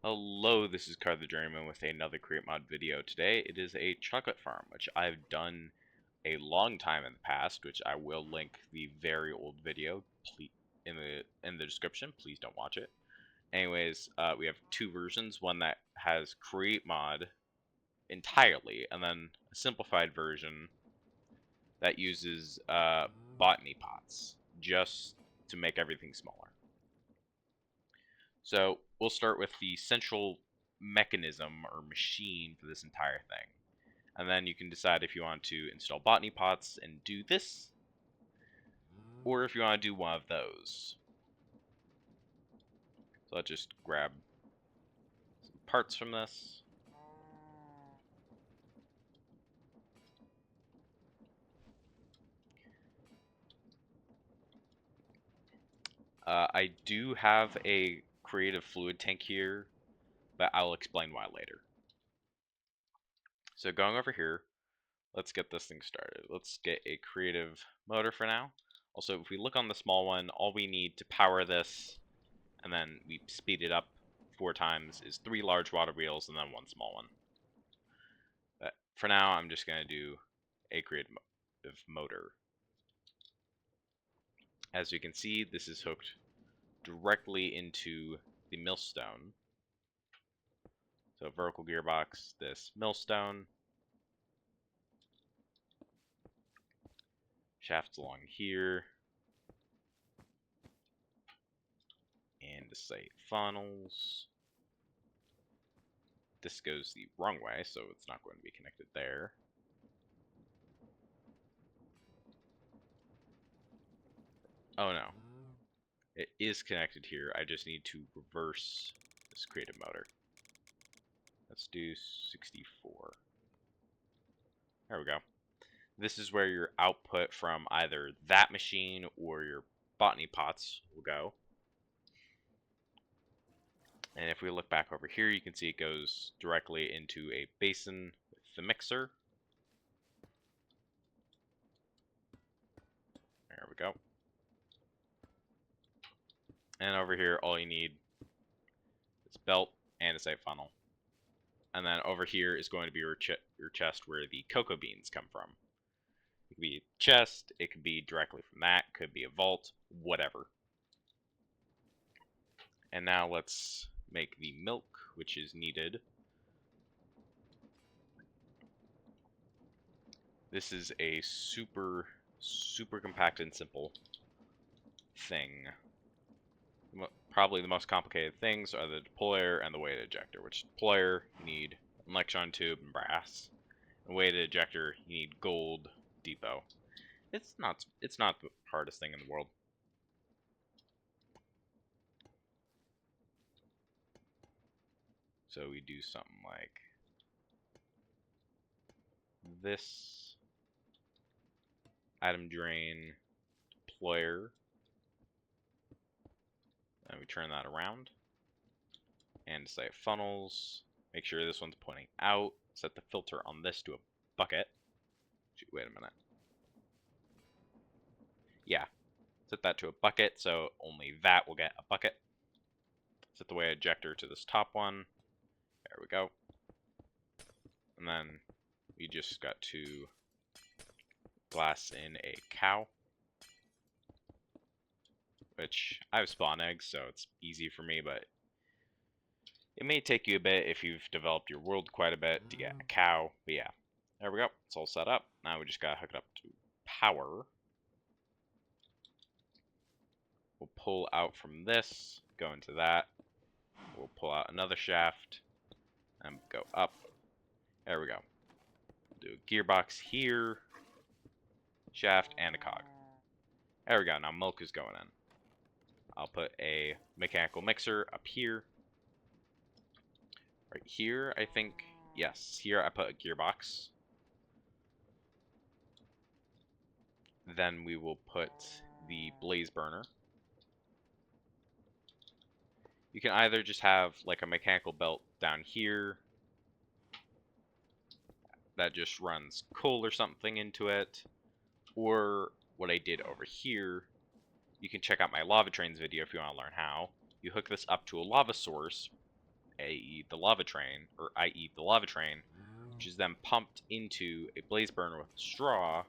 Hello, this is Car the Journeyman with another Create Mod video. Today it is a chocolate farm, which I've done a long time in the past, which I will link the very old video in the description. Please don't watch it. Anyways, we have two versions, one that has Create Mod entirely, and then a simplified version that uses botany pots, just to make everything smaller. So we'll start with the central mechanism or machine for this entire thing. And then you can decide if you want to install botany pots and do this, or if you want to do one of those. So let's just grab some parts from this. I do have a creative fluid tank here, but I'll explain why later. So going over here, let's get this thing started. Let's get a creative motor for now. Also, if we look on the small one, all we need to power this, and then we speed it up 4 times, is 3 large water wheels and then 1 small one. But for now, I'm just going to do a creative motor. As you can see, this is hooked directly into the millstone. So vertical gearbox, this millstone. Shafts along here. And to say funnels. This goes the wrong way, so it's not going to be connected there. Oh no. It is connected here. I just need to reverse this creative motor. Let's do 64. There we go. This is where your output from either that machine or your botany pots will go. And if we look back over here, you can see it goes directly into a basin with the mixer. There we go. And over here, all you need is belt and a safe funnel. And then over here is going to be your chest where the cocoa beans come from. It could be a chest, it could be directly from that, could be a vault, whatever. And now let's make the milk, which is needed. This is a super compact and simple thing. Probably the most complicated things are the deployer and the weighted ejector, which deployer, you need an electron tube and brass. And weighted ejector, you need gold depot. It's not the hardest thing in the world. So we do something like this. Atom drain, deployer. And we turn that around. And say funnels. Make sure this one's pointing out. Set the filter on this to a bucket. Wait a minute. Yeah. Set that to a bucket, so only that will get a bucket. Set the weight ejector to this top one. There we go. And then we just got to glass in a cow. Which, I have spawn eggs, so it's easy for me, but it may take you a bit if you've developed your world quite a bit to get a cow. But yeah, there we go. It's all set up. Now we just gotta hook it up to power. We'll pull out from this, go into that. We'll pull out another shaft and go up. There we go. We'll do a gearbox here, shaft, and a cog. There we go. Now milk is going in. I'll put a mechanical mixer up here. Right here, I think. Yes, here I put a gearbox. Then we will put the blaze burner. You can either just have like a mechanical belt down here that just runs coal or something into it, or what I did over here, you can check out my lava trains video if you want to learn how. You hook this up to a lava source, i.e. the lava train, which is then pumped into a blaze burner with straw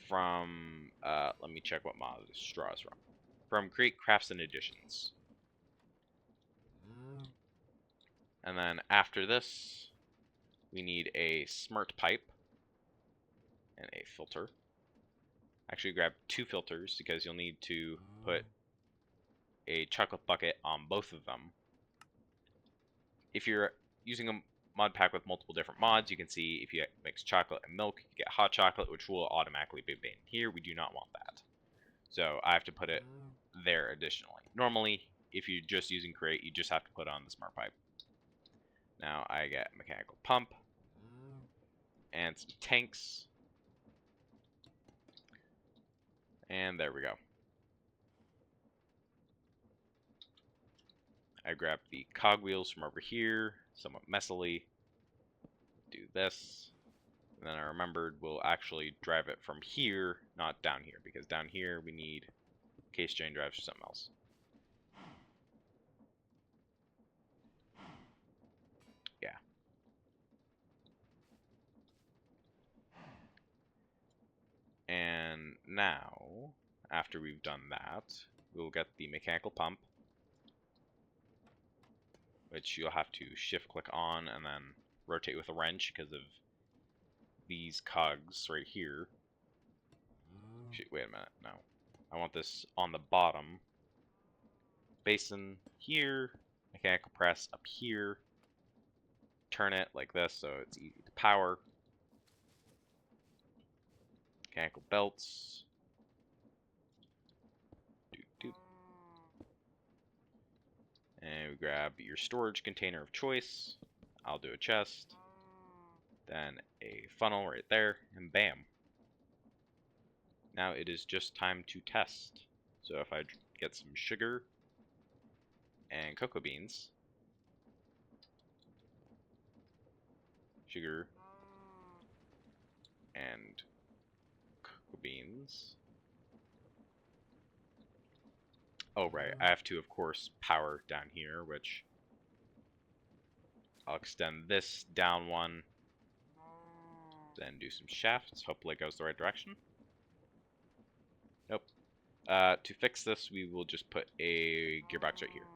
from, let me check what mod this straw is from Create Crafts and Additions. And then after this, we need a smart pipe and a filter. Actually, grab 2 filters because you'll need to put a chocolate bucket on both of them. If you're using a mod pack with multiple different mods, you can see if you mix chocolate and milk, you get hot chocolate, which will automatically be made here. We do not want that. So I have to put it there additionally. Normally, if you're just using Create, you just have to put on the smart pipe. Now I get a mechanical pump and some tanks. And there we go. I grab the cogwheels from over here, somewhat messily. Do this. And then I remembered we'll actually drive it from here, not down here, because down here we need case chain drives for something else. Yeah. And now, after we've done that, we'll get the mechanical pump, which you'll have to shift click on and then rotate with a wrench because of these cogs right here. Wait a minute, no. I want this on the bottom. Basin here, mechanical press up here. Turn it like this so it's easy to power. Mechanical belts. And we grab your storage container of choice. I'll do a chest. Then a funnel right there, and bam. Now it is just time to test. So if I get some sugar and cocoa beans, sugar and cocoa beans. Oh right, I have to of course power down here, which I'll extend this down one, then do some shafts. Hopefully it goes the right direction. Nope. To fix this, we will just put a gearbox right here.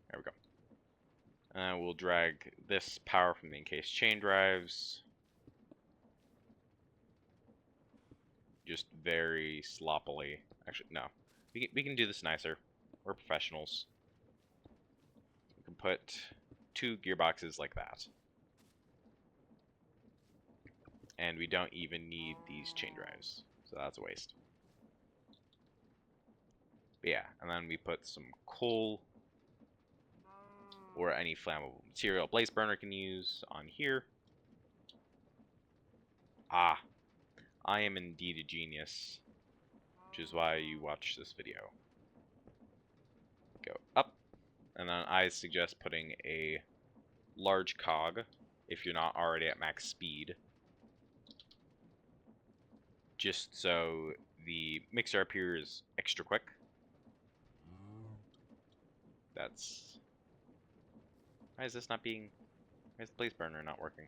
There we go. We'll drag this power from the encased chain drives. Just very sloppily. Actually, no. We can do this nicer. We're professionals. We can put 2 gearboxes like that. And we don't even need these chain drives. So that's a waste. But yeah, and then we put some coal or any flammable material blaze burner can use on here. Ah, I am indeed a genius, which is why you watch this video. Go up, and then I suggest putting a large cog if you're not already at max speed, just so the mixer up here is extra quick. That's... Why is this not being... Why is the blaze burner not working?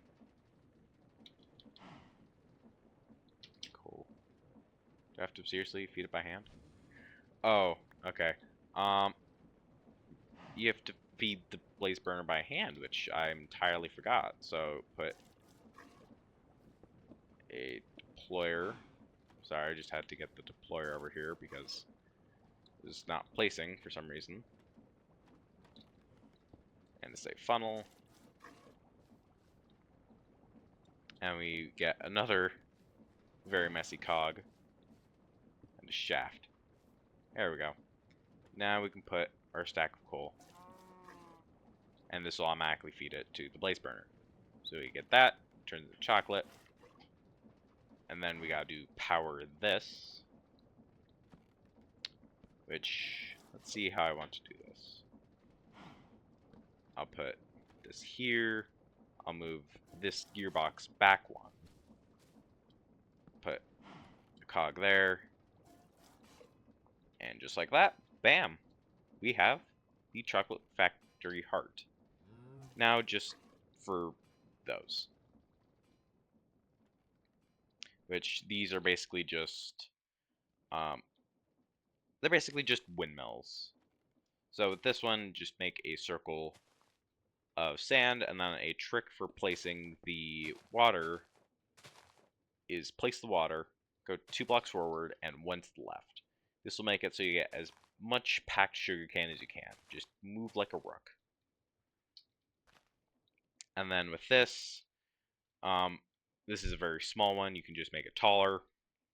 Cool. Do I have to seriously feed it by hand? Oh, okay. You have to feed the blaze burner by hand, which I entirely forgot. So put a deployer. Sorry, I just had to get the deployer over here because it's not placing for some reason. And to say funnel. And we get another very messy cog and a shaft. There we go. Now we can put our stack of coal. And this will automatically feed it to the blaze burner. So we get that, turn to chocolate. And then we gotta do power this. Which, let's see how I want to do this. I'll put this here. I'll move this gearbox back one. Put the cog there. And just like that, bam! We have the chocolate factory heart. Now just for those, which these are basically just they're basically just windmills. So with this one, just make a circle of sand, and then a trick for placing the water is place the water, go 2 blocks forward and 1 to the left. This will make it so you get as much packed sugarcane as you can. Just move like a rook. And then with this, this is a very small one. You can just make it taller,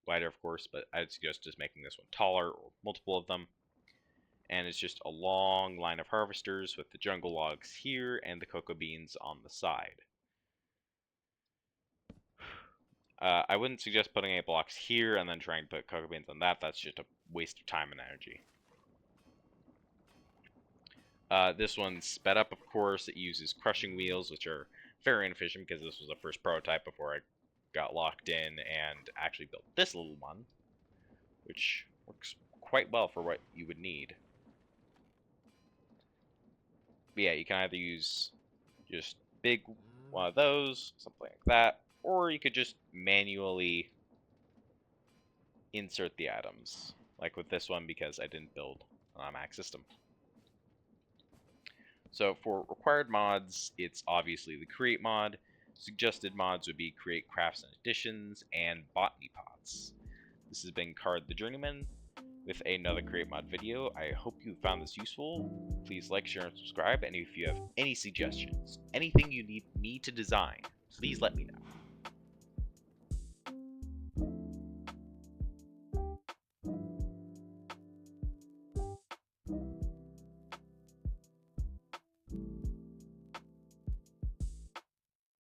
wider of course, but I'd suggest just making this one taller or multiple of them. And it's just a long line of harvesters with the jungle logs here and the cocoa beans on the side. I wouldn't suggest putting 8 blocks here and then trying to put cocoa beans on that. That's just a waste of time and energy. This one's sped up, of course. It uses crushing wheels, which are very inefficient because this was a first prototype before I got locked in and actually built this little one, which works quite well for what you would need. But yeah, you can either use just big one of those, something like that, or you could just manually insert the items, like with this one because I didn't build an Mac system. So for required mods, it's obviously the create mod. Suggested mods would be create crafts and additions and botany pots. This has been Card the Journeyman with another create mod video. I hope you found this useful. Please like, share, and subscribe. And if you have any suggestions, anything you need me to design, please let me know.